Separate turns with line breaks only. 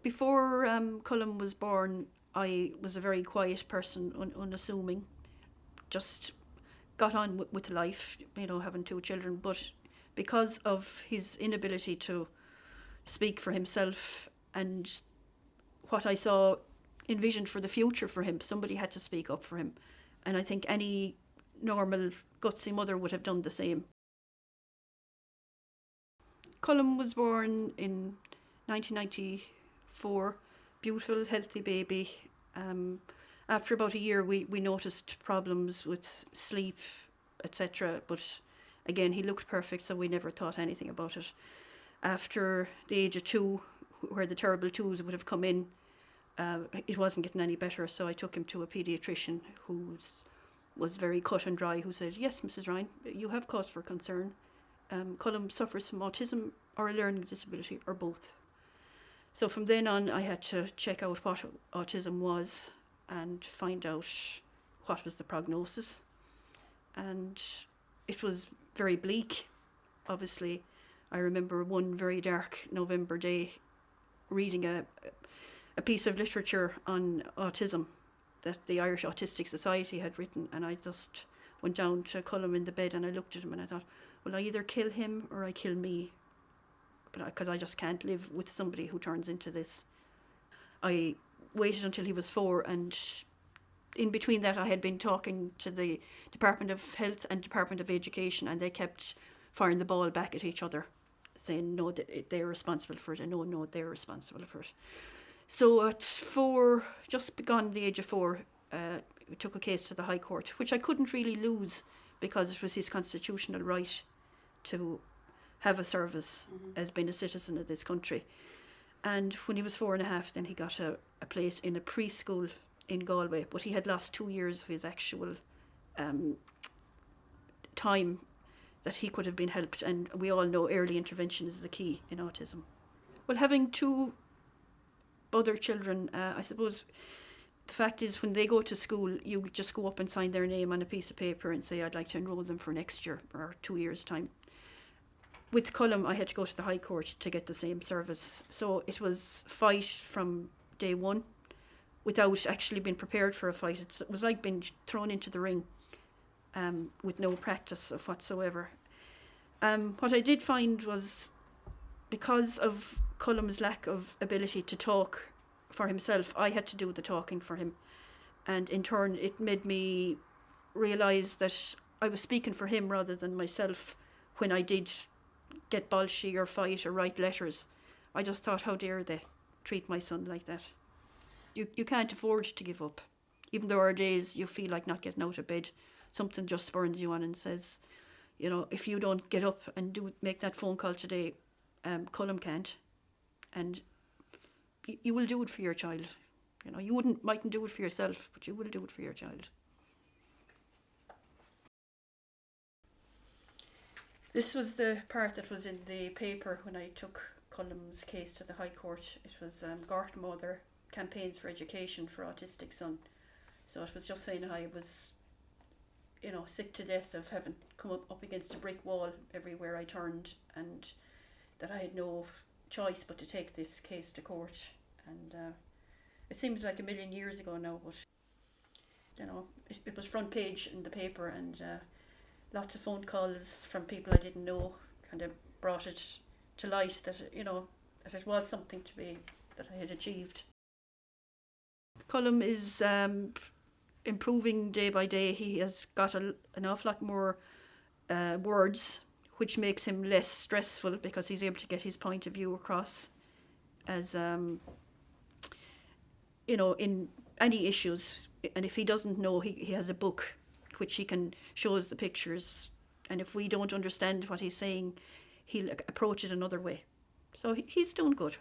Before Colm was born, I was a very quiet person, unassuming, just got on with life, having two children. But because of his inability to speak for himself and what I saw envisioned for the future for him, somebody had to speak up for him. And I think any normal, gutsy mother would have done the same. Colm was born in 1994, beautiful, healthy baby. After about a year, we noticed problems with sleep, etc. But again, he looked perfect, so we never thought anything about it. After the age of 2, where the terrible twos would have come in, it wasn't getting any better, so I took him to a paediatrician who was very cut and dry, who said, "Yes, Mrs. Ryan, you have cause for concern. Colm suffers from autism or a learning disability, or both." So from then on, I had to check out what autism was and find out what was the prognosis. And it was very bleak, obviously. I remember one very dark November day reading a piece of literature on autism that the Irish Autistic Society had written, and I just went down to Colm in the bed and I looked at him and I thought, well, I either kill him or I kill me, because I just can't live with somebody who turns into this. I waited until he was 4, and in between that I had been talking to the Department of Health and Department of Education, and they kept firing the ball back at each other, saying no, they're responsible for it, and no, they're responsible for it. So at 4, just beyond the age of 4, we took a case to the High Court, which I couldn't really lose because it was his constitutional right to have a service as being a citizen of this country. And when he was 4.5, then he got a place in a preschool in Galway, but he had lost 2 years of his actual time that he could have been helped, and we all know early intervention is the key in autism. Well, having 2 other children, I suppose the fact is when they go to school, you just go up and sign their name on a piece of paper and say, I'd like to enrol them for next year or 2 years' time. With Colm, I had to go to the High Court to get the same service. So it was fight from day one without actually being prepared for a fight. It was like being thrown into the ring with no practice of whatsoever. What I did find was, because of Colm's lack of ability to talk for himself, I had to do the talking for him. And in turn, it made me realise that I was speaking for him rather than myself when I did get bolshy or fight or write letters. I just thought, how dare they treat my son like that? You can't afford to give up. Even though there are days you feel like not getting out of bed, something just spurns you on and says, if you don't get up and make that phone call today, Colm can't. And you will do it for your child. You mightn't do it for yourself, but you will do it for your child. This was the part that was in the paper when I took Colm's case to the High Court. It was Gort Mother Campaigns for Education for Autistic Son. So it was just saying how I was, sick to death of having come up against a brick wall everywhere I turned, and that I had no choice but to take this case to court. And it seems like a million years ago now, but it was front page in the paper, and lots of phone calls from people I didn't know kind of brought it to light that that it was something that I had achieved. Colm is improving day by day. He has got an awful lot more words, which makes him less stressful because he's able to get his point of view across as in any issues. And if he doesn't know, he has a book which he can show us the pictures, and if we don't understand what he's saying, he'll approach it another way. So he's doing good.